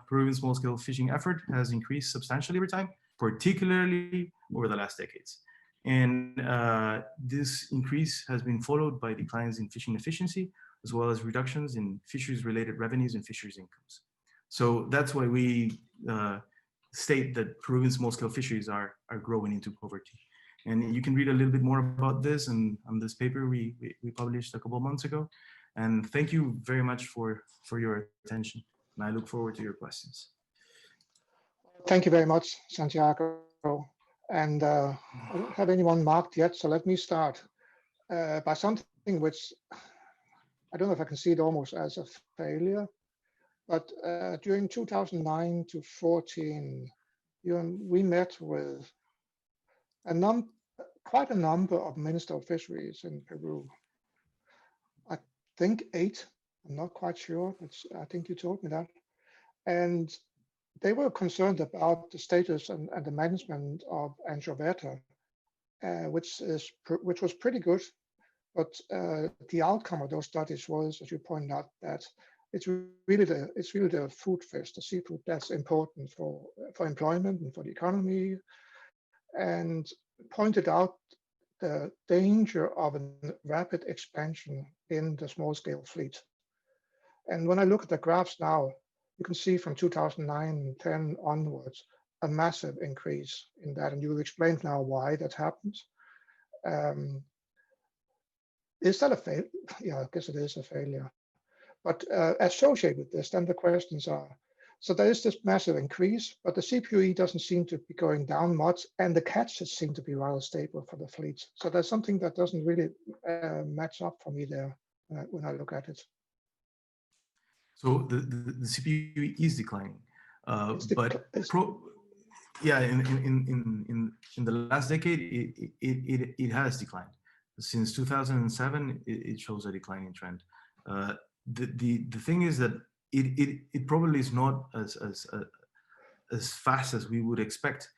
Speaker 2: Peruvian small-scale fishing effort has increased substantially over time, particularly over the last decades. And this increase has been followed by declines in fishing efficiency, as well as reductions in fisheries-related revenues and fisheries incomes. So that's why we state that Peruvian small-scale fisheries are growing into poverty. And you can read a little bit more about this on this paper we published a couple of months ago. And thank you very much for your attention. And I look forward to your questions.
Speaker 1: Thank you very much, Santiago. And I don't have anyone marked yet, so let me start by something which I don't know if I can see it almost as a failure, but during 2009 to 14, we met with quite a number of Minister of Fisheries in Peru. I think 8, I'm not quite sure, but I think you told me that. And they were concerned about the status and the management of anchoveta, which was pretty good. But the outcome of those studies was, as you pointed out, that it's really the food fish, the seafood, that's important for employment and for the economy, and pointed out the danger of a rapid expansion in the small-scale fleet. And when I look at the graphs now, you can see from 2009 and 10 onwards, a massive increase in that. And you will explain now why that happens. Is that a failure? Yeah, I guess it is a failure. But associated with this, then the questions are, so there is this massive increase, but the CPUE doesn't seem to be going down much, and the catches seem to be rather stable for the fleets. So there's something that doesn't really match up for me there when I look at it.
Speaker 2: So the CPUE is declining, yeah, in the last decade it has declined. Since 2007, it shows a declining trend. The thing is that it probably is not as fast as we would expect,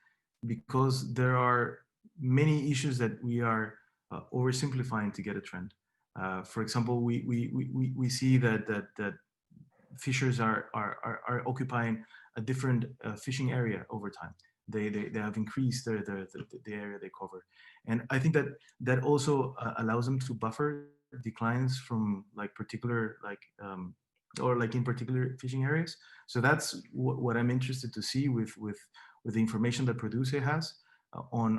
Speaker 2: because there are many issues that we are oversimplifying to get a trend. For example, we see that fishers are occupying a different fishing area over time. They have increased the area they cover, and I think that also allows them to buffer declines from particular in particular fishing areas. So that's what I'm interested to see with the information that Produce has on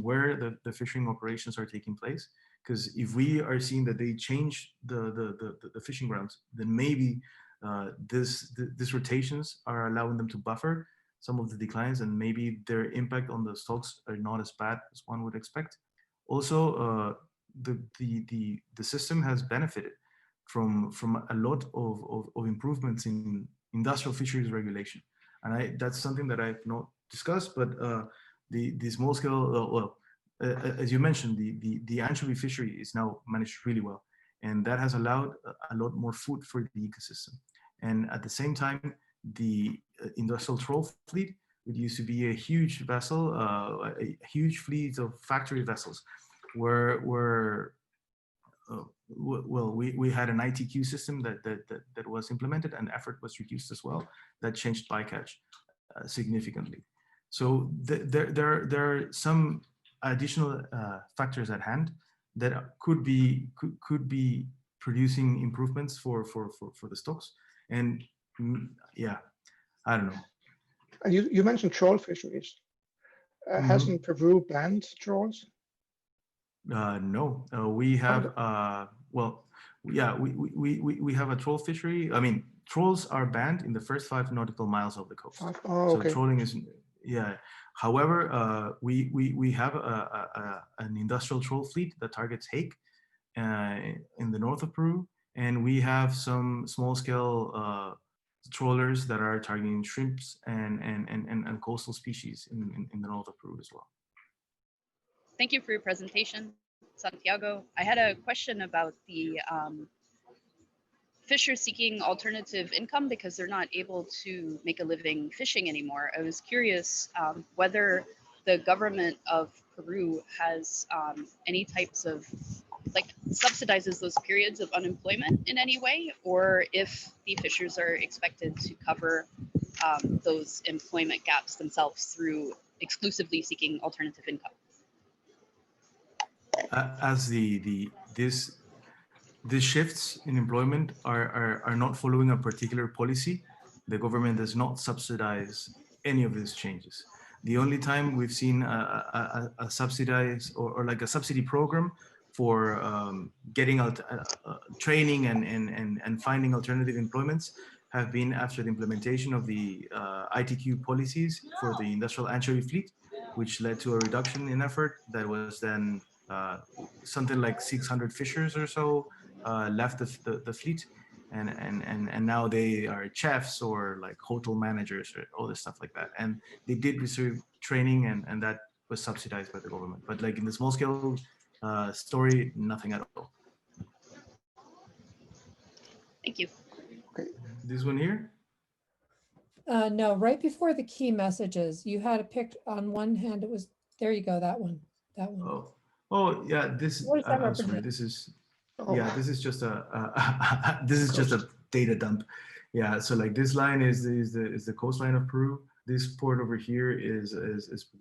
Speaker 2: where the fishing operations are taking place. Because if we are seeing that they change the fishing grounds, then maybe these rotations are allowing them to buffer some of the declines, and maybe their impact on the stocks are not as bad as one would expect. Also, the system has benefited from a lot of improvements in industrial fisheries regulation, and that's something that I've not discussed. But the small scale, as you mentioned, the anchovy fishery is now managed really well, and that has allowed a lot more food for the ecosystem. And at the same time, the industrial troll fleet, it used to be a huge vessel, a huge fleet of factory vessels, where we had an ITQ system that was implemented, and effort was reduced as well. That changed bycatch significantly. So there are some additional factors at hand that could be producing improvements for the stocks. And yeah, I don't know.
Speaker 1: And you mentioned troll fisheries. Hasn't Peru banned trolls?
Speaker 2: No, we have well, yeah, we have a troll fishery. I mean, trolls are banned in the first 5 nautical miles of the coast.
Speaker 1: Oh, okay.
Speaker 2: So trolling is, yeah. However, we have an industrial troll fleet that targets hake in the north of Peru, and we have some small scale trawlers that are targeting shrimps and coastal species in the north of Peru as well.
Speaker 3: Thank you for your presentation, Santiago. I had a question about the fishers seeking alternative income because they're not able to make a living fishing anymore. I was curious whether the government of Peru has any types of, subsidizes those periods of unemployment in any way, or if the fishers are expected to cover those employment gaps themselves through exclusively seeking alternative income.
Speaker 2: As these shifts in employment are not following a particular policy, the government does not subsidize any of these changes. The only time we've seen a subsidized or like a subsidy program for getting out training and finding alternative employments have been after the implementation of the ITQ policies for the industrial anchovy fleet, which led to a reduction in effort that was then something like 600 fishers or so left the fleet. And now they are chefs or like hotel managers or all this stuff like that. And they did receive training and that was subsidized by the government. But like in the small scale story, nothing at all.
Speaker 3: Thank you.
Speaker 1: Okay.
Speaker 2: This one here?
Speaker 4: No, right before the key messages, you had a pic on one hand. It was, there you go, that one, that one.
Speaker 2: Oh yeah, this,
Speaker 4: What does that
Speaker 2: I'm sorry,
Speaker 4: represent?
Speaker 2: this is,
Speaker 1: Oh,
Speaker 2: yeah, this is just this is just a data dump. Yeah, so like this line is the coastline of Peru. This port over here is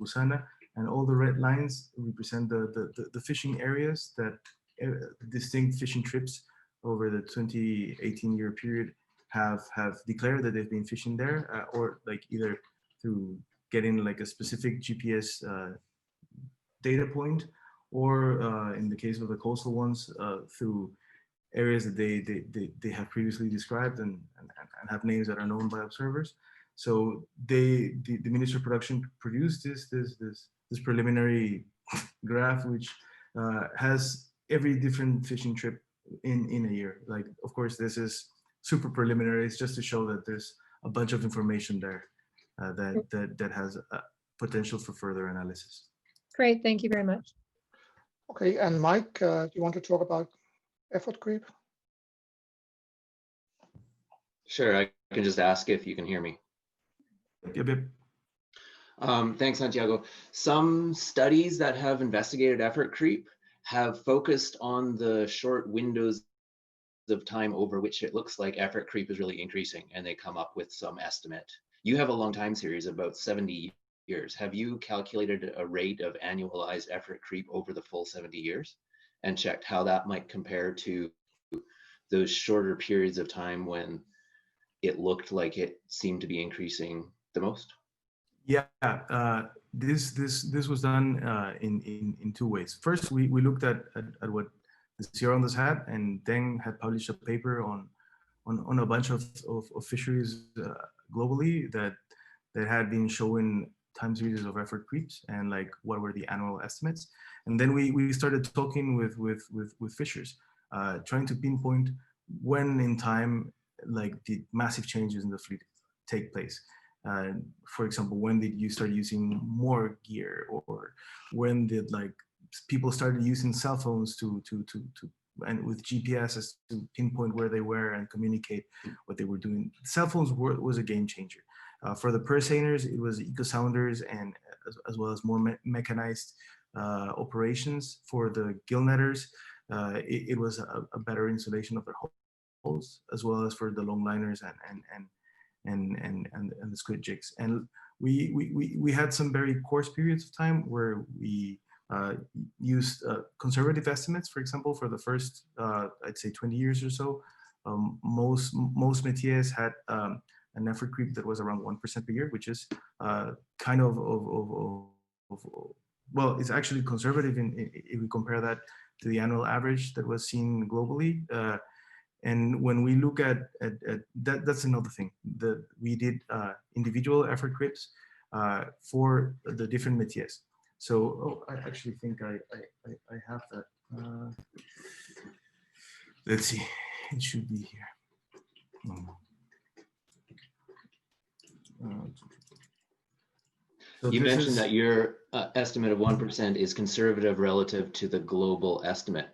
Speaker 2: Oceana, and all the red lines represent the fishing areas that distinct fishing trips over the 2018 year period have declared that they've been fishing there, or like either through getting like a specific GPS data point, or in the case of the coastal ones, through areas that they have previously described and have names that are known by observers. So the Ministry of Production produced this preliminary graph, which has every different fishing trip in a year. Like, of course, this is super preliminary. It's just to show that there's a bunch of information there that has potential for further analysis.
Speaker 4: Great, thank you very much.
Speaker 1: okay. And Mike, do you want to talk about effort creep?
Speaker 5: Sure, I can just ask if you can hear me.
Speaker 2: Yep.
Speaker 5: Thanks, Santiago. Some studies that have investigated effort creep have focused on the short windows of time over which it looks like effort creep is really increasing, and they come up with some estimate. You have a long time series, about 70 years. Have you calculated a rate of annualized effort creep over the full 70 years and checked how that might compare to those shorter periods of time when it looked like it seemed to be increasing the most?
Speaker 2: Yeah, this was done in two ways. First, we looked at what the Sierra Ondas had, and then had published a paper on a bunch of fisheries globally that had been showing time series of effort creeps and like what were the annual estimates. And then we started talking with fishers, trying to pinpoint when in time like the massive changes in the fleet take place. For example, when did you start using more gear, or when did like people started using cell phones to and with GPSs to pinpoint where they were and communicate what they were doing. Cell phones was a game changer. For the purseaners, it was eco sounders and as well as more mechanized operations. For the gill netters, it was a better insulation of their holes, as well as for the long liners and the squid jigs. And we had some very coarse periods of time where we used conservative estimates. For example, for the first I'd say 20 years or so, most métiers had an effort creep that was around 1% per year, which is kind of well, it's actually conservative if we compare that to the annual average that was seen globally. And when we look at that, that's another thing that we did individual effort creeps for the different métiers. So I actually think I have that. Let's see, it should be here. So
Speaker 5: you mentioned that your estimate of 1% is conservative relative to the global estimate.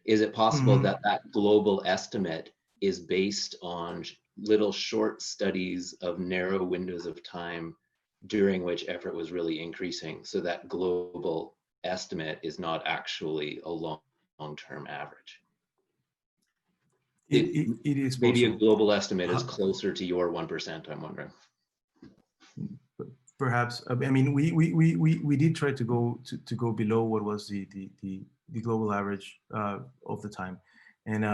Speaker 5: Is it possible that that global estimate is based on little short studies of narrow windows of time during which effort was really increasing, so that global estimate is not actually a long-term average?
Speaker 2: It is
Speaker 5: maybe
Speaker 2: possible.
Speaker 5: a global estimate is closer to your 1%, I'm wondering.
Speaker 2: Perhaps. I mean, we did try to go below what was the global average of the time, and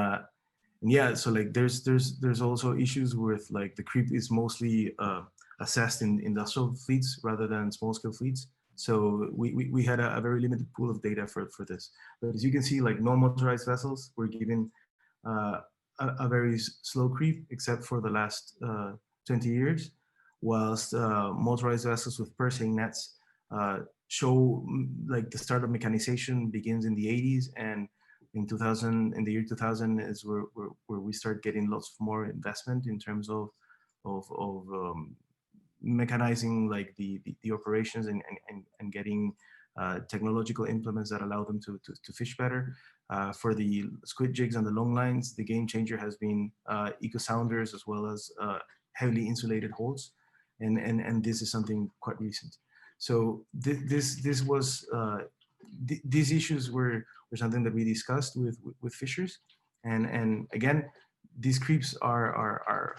Speaker 2: yeah, so like there's also issues with like the creep is mostly assessed in industrial fleets rather than small scale fleets. So we had a very limited pool of data for this. But as you can see, like non-motorized vessels were given a very slow creep, except for the last 20 years, whilst motorized vessels with pursing nets show like the start of mechanization begins in the 80s, and in the year 2000 is where we start getting lots more investment in terms of mechanizing like the operations and getting technological implements that allow them to fish better. For the squid jigs and the long lines, the game changer has been eco sounders as well as heavily insulated holds, and this is something quite recent. So this was these issues were something that we discussed with fishers, and again, these creeps are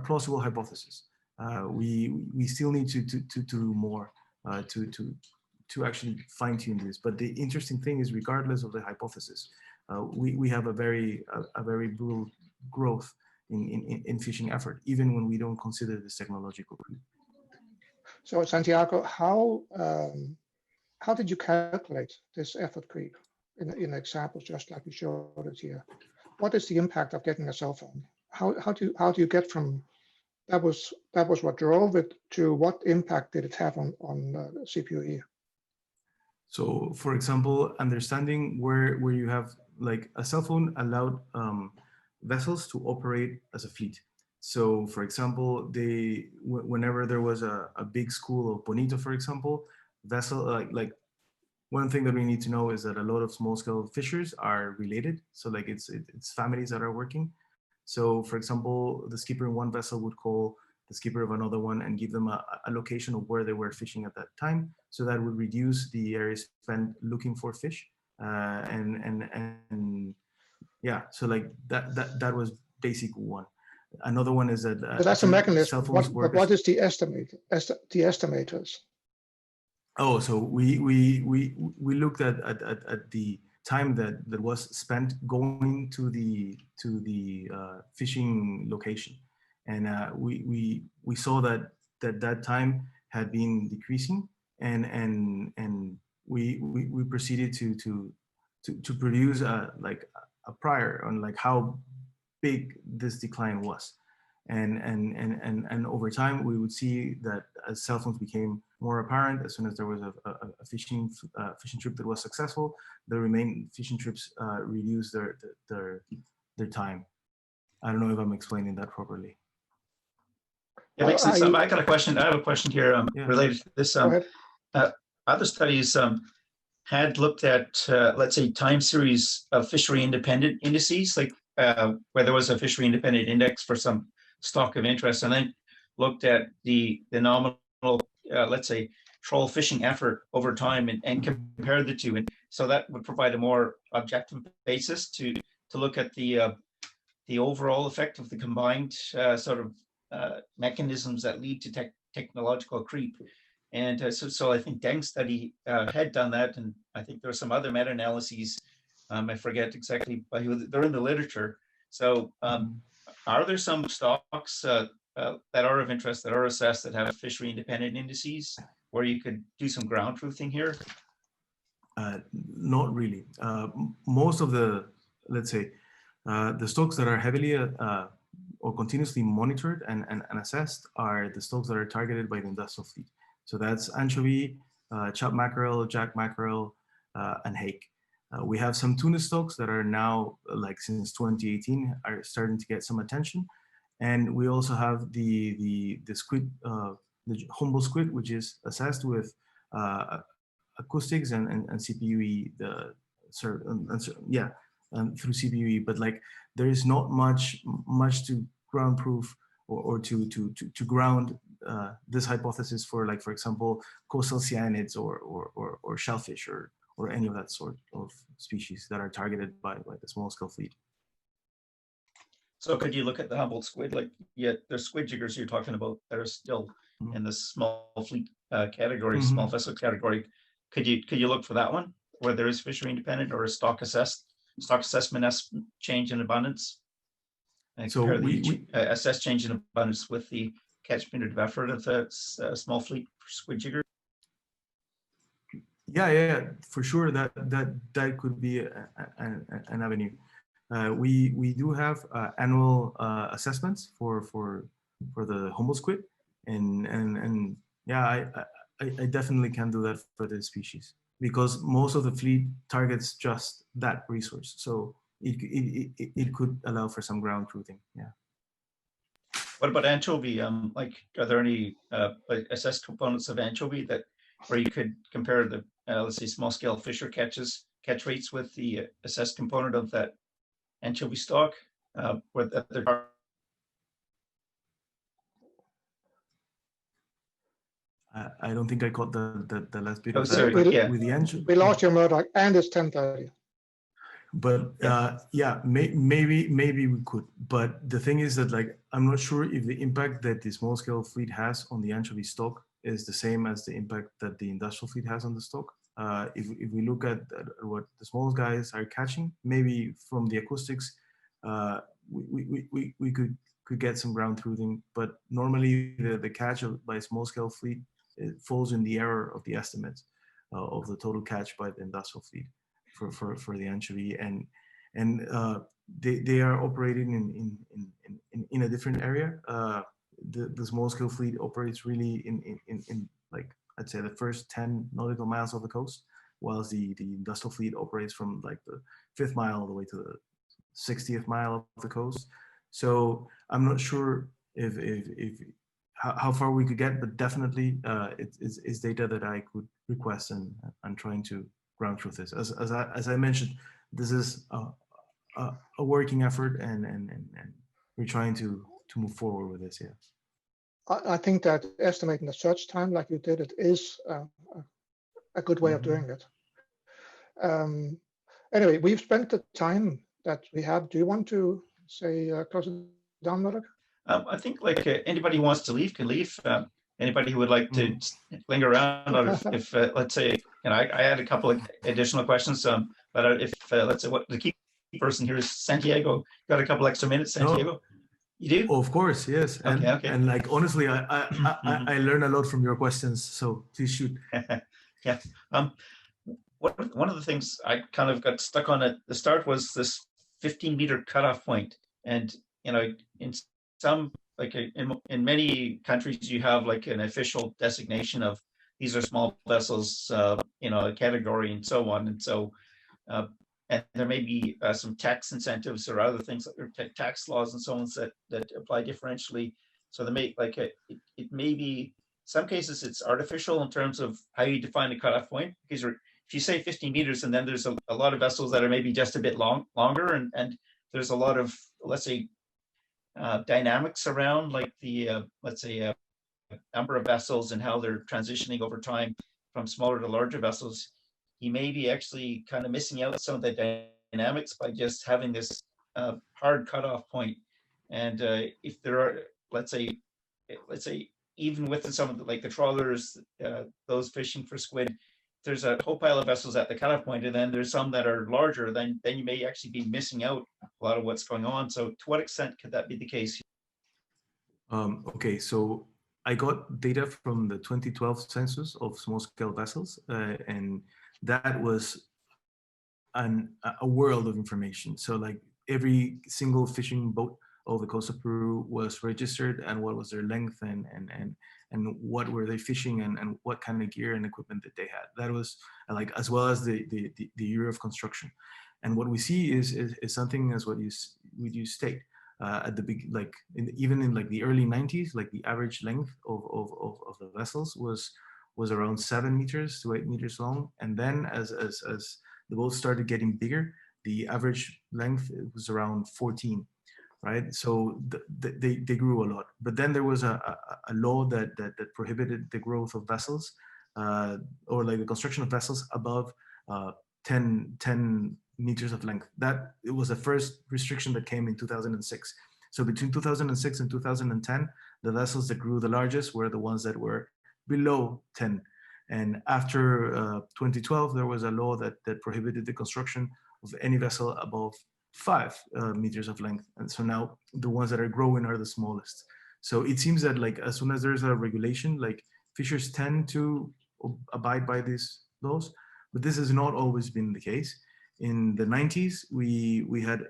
Speaker 2: plausible hypotheses. We still need to do more to actually fine tune this. But the interesting thing is, regardless of the hypothesis, we have a very brutal growth in fishing effort, even when we don't consider this technological creep.
Speaker 1: So Santiago, how did you calculate this effort creep in examples just like you showed it here? What is the impact of getting a cell phone? How do you get from that was what drove it to what impact did it have on CPUE?
Speaker 2: So, for example, understanding where you have like a cell phone allowed vessels to operate as a fleet. So, for example, whenever there was a big school of bonito, for example, vessel like one thing that we need to know is that a lot of small scale fishers are related. So like it's families that are working. So for example, the skipper in one vessel would call the skipper of another one and give them a location of where they were fishing at that time. So that would reduce the area spent looking for fish. And yeah, so like that was basic one. Another one is that
Speaker 1: so that's a mechanism. What is the estimators?
Speaker 2: Oh, so we looked at the time that was spent going to the fishing location, and we saw that time had been decreasing, and we proceeded to produce like a prior on like how big this decline was. And over time, we would see that as cell phones became more apparent, as soon as there was a fishing trip that was successful, the remaining fishing trips reduced their time. I don't know if I'm explaining that properly.
Speaker 6: It makes sense. I got a question. I have a question here related to this. Other studies had looked at, let's say, time series of fishery independent indices, like where there was a fishery independent index for some stock of interest, and then looked at the nominal, let's say, troll fishing effort over time and compared the two. And so that would provide a more objective basis to look at the overall effect of the combined sort of mechanisms that lead to technological creep. And so I think Deng's study had done that, and I think there are some other meta-analyses. I forget exactly, but they're in the literature. So are there some stocks that are of interest, that are assessed, that have fishery independent indices where you could do some ground truthing here?
Speaker 2: Not really. Most of the, let's say, the stocks that are heavily or continuously monitored and assessed are the stocks that are targeted by the industrial fleet. So that's anchovy, chub mackerel, jack mackerel, and hake. We have some tuna stocks that are now, like since 2018, are starting to get some attention. And we also have the squid, the humble squid, which is assessed with acoustics and CPUE, through CPUE. But like there is not much to ground proof or to ground this hypothesis for, like, for example, coastal cyanids or shellfish or any of that sort of species that are targeted by the small scale fleet.
Speaker 6: So could you look at the Humboldt squid? Like, yeah, there's squid jiggers you're talking about that are still in the small fleet category, small vessel category. Could you look for that one where there is fishery independent or a stock assessment change in abundance?
Speaker 2: So we
Speaker 6: assess change in abundance with the catchment of effort of the small fleet squid jigger.
Speaker 2: Yeah, for sure. That could be an avenue. We do have annual assessments for the humble squid, and yeah, I definitely can do that for this species because most of the fleet targets just that resource. So it could allow for some ground truthing. Yeah.
Speaker 6: What about anchovy? Like, are there any assessed components of anchovy that where you could compare the let's say small scale fisher catch rates with the assessed component of that anchovy stock? Where
Speaker 2: I don't think I caught the last bit
Speaker 6: of that.
Speaker 2: Sorry,
Speaker 6: with
Speaker 2: the anchovy.
Speaker 1: We lost your Murdoch, and it's 10:30.
Speaker 2: But yeah, maybe we could. But the thing is that, like, I'm not sure if the impact that the small scale fleet has on the anchovy stock is the same as the impact that the industrial fleet has on the stock. If we look at what the small guys are catching, maybe from the acoustics, we could get some ground truthing. But normally the catch by small scale fleet, it falls in the error of the estimates of the total catch by the industrial fleet for the anchovy, and they are operating in a different area. The small scale fleet operates really in like, I'd say, the first 10 nautical miles of the coast, whilst the industrial fleet operates from like the 5th mile all the way to the 60th mile of the coast. So I'm not sure if how far we could get, but definitely it's data that I could request, and I'm trying to ground truth this. As I mentioned, this is a working effort, and we're trying to move forward with this. Yeah.
Speaker 1: I think that estimating the search time like you did it is a good way of doing it. Anyway, we've spent the time that we have. Do you want to say close it down, Murdoch?
Speaker 6: I think like anybody who wants to leave can leave. Anybody who would like to linger around, or if let's say, I had a couple of additional questions. But if let's say what the key person here is Santiago, got a couple extra minutes, Santiago. Oh. You do?
Speaker 2: Oh, of course, yes. And,
Speaker 6: okay.
Speaker 2: And like, honestly, I learned a lot from your questions, so please shoot.
Speaker 6: Yeah. One of the things I kind of got stuck on at the start was this 15-meter cutoff point. And, in some, like in many countries, you have like an official designation of these are small vessels, a category and so on. And so, and there may be some tax incentives or other things, or tax laws and so on that apply differentially. So they may it may be, some cases it's artificial in terms of how you define a cutoff point, because if you say 15 meters and then there's a lot of vessels that are maybe just a bit longer, and there's a lot of, let's say, dynamics around like the let's say number of vessels and how they're transitioning over time from smaller to larger vessels, you may be actually kind of missing out some of the dynamics by just having this hard cutoff point. And if there are, let's say even within some of the trawlers, those fishing for squid, there's a whole pile of vessels at the cutoff point, and then there's some that are larger, then you may actually be missing out a lot of what's going on. So to what extent could that be the case?
Speaker 2: Okay, so I got data from the 2012 census of small-scale vessels, and that was a world of information. So like every single fishing boat of the coast of Peru was registered, and what was their length, and what were they fishing, and what kind of gear and equipment that they had. That was like, as well as the year of construction. And what we see is something as what you state. At the big, like even in like the early 90s, like the average length of the vessels was around 7 meters to 8 meters long, and then as the boats started getting bigger, the average length was around 14, right? So they grew a lot. But then there was a law that prohibited the growth of vessels, or like the construction of vessels above 10 meters of length. That it was the first restriction that came in 2006. So between 2006 and 2010, the vessels that grew the largest were the ones that were below 10. And after 2012, there was a law that prohibited the construction of any vessel above 5 meters of length. And so now the ones that are growing are the smallest. So it seems that like as soon as there's a regulation, like fishers tend to abide by these laws, but this has not always been the case. In the 90s, we had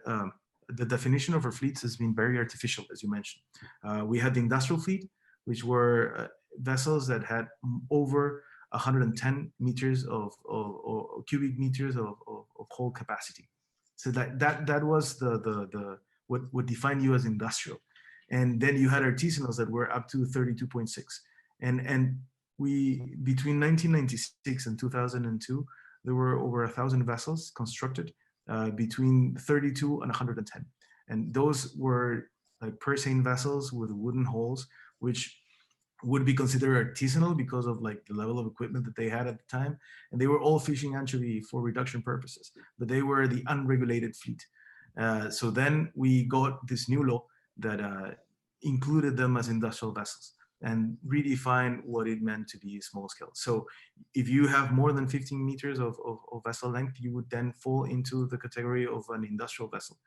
Speaker 2: the definition of our fleets has been very artificial, as you mentioned. We had the industrial fleet, which were vessels that had over 110 meters of cubic meters of hold capacity. So that was the what defined you as industrial. And then you had artisanals that were up to 32.6. And we, between 1996 and 2002, there were over 1,000 vessels constructed between 32 and 110. And those were like purseine vessels with wooden hulls, which would be considered artisanal because of like the level of equipment that they had at the time. And they were all fishing anchovy for reduction purposes, but they were the unregulated fleet. So then we got this new law that included them as industrial vessels and redefined what it meant to be small scale. So if you have more than 15 meters of vessel length, you would then fall into the category of an industrial vessel.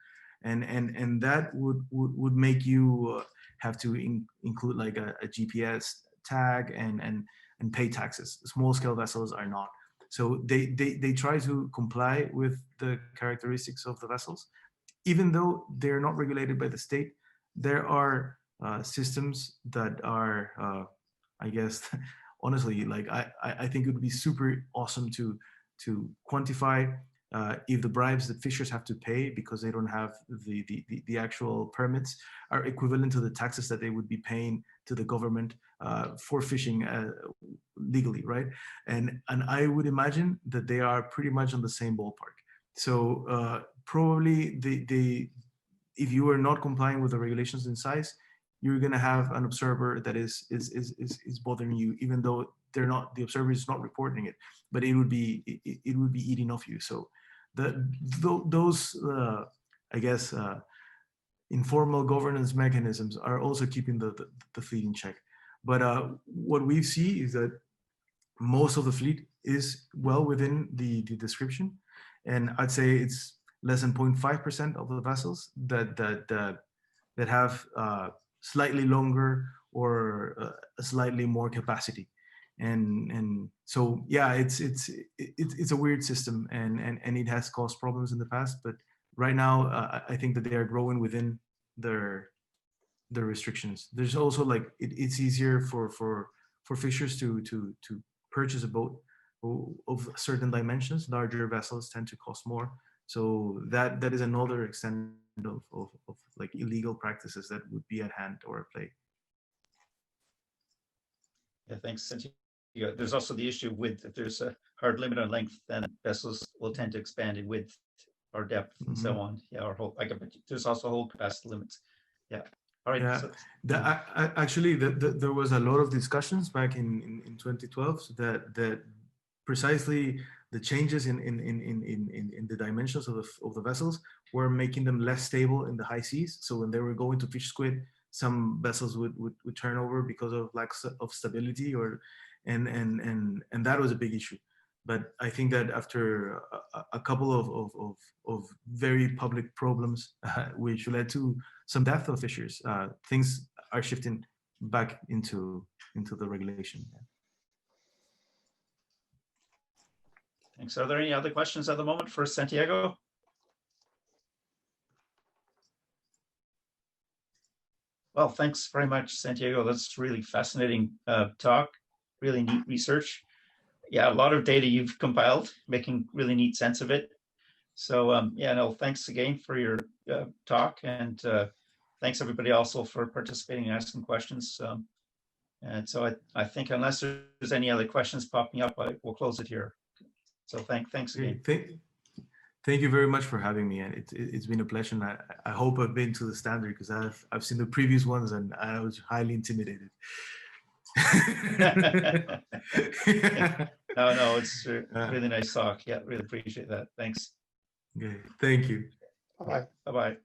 Speaker 2: And that would make you have to include like a GPS tag and pay taxes. Small scale vessels are not. So they try to comply with the characteristics of the vessels. Even though they're not regulated by the state, there are systems that are, I guess, honestly, like I think it would be super awesome to quantify if the bribes that fishers have to pay because they don't have the actual permits are equivalent to the taxes that they would be paying to the government for fishing legally, right? And I would imagine that they are pretty much on the same ballpark. So probably if you are not complying with the regulations in size, you're going to have an observer that is bothering you, even though they're not, the observer is not reporting it, but it would be eating off you. So those I guess informal governance mechanisms are also keeping the fleet in check. But what we see is that most of the fleet is well within the description, and I'd say it's less than 0.5% of the vessels that have slightly longer or slightly more capacity. And so yeah, it's a weird system, and it has caused problems in the past, but right now I think that they are growing within their restrictions. There's also like it's easier for fishers to purchase a boat of certain dimensions. Larger vessels tend to cost more, so that is another extent of like illegal practices that would be at hand or at play.
Speaker 6: Yeah, thanks, Santiago. There's also the issue with if there's a hard limit on length, then vessels will tend to expand in width or depth and so on. Yeah, or whole, there's also whole capacity limits. Yeah. All right.
Speaker 2: Yeah.
Speaker 6: So,
Speaker 2: actually, there was a lot of discussions back in 2012 that precisely the changes in the dimensions of the vessels were making them less stable in the high seas. So when they were going to fish squid, some vessels would turn over because of lack of stability, and that was a big issue. But I think that after a couple of very public problems, which led to some death of fishers, things are shifting back into the regulation.
Speaker 6: Thanks. Are there any other questions at the moment for Santiago? Well, thanks very much, Santiago. That's really fascinating talk, really neat research. Yeah, a lot of data you've compiled, making really neat sense of it. So yeah, no, thanks again for your talk, and thanks everybody also for participating and asking questions. And so I think unless there's any other questions popping up, we'll close it here. So thanks again.
Speaker 2: Thank you very much for having me, and it's been a pleasure. And I hope I've been to the standard, because I've seen the previous ones and I was highly intimidated.
Speaker 6: No, it's a really nice talk. Yeah, really appreciate that. Thanks.
Speaker 2: Okay, thank you.
Speaker 1: Bye.
Speaker 6: Bye-bye.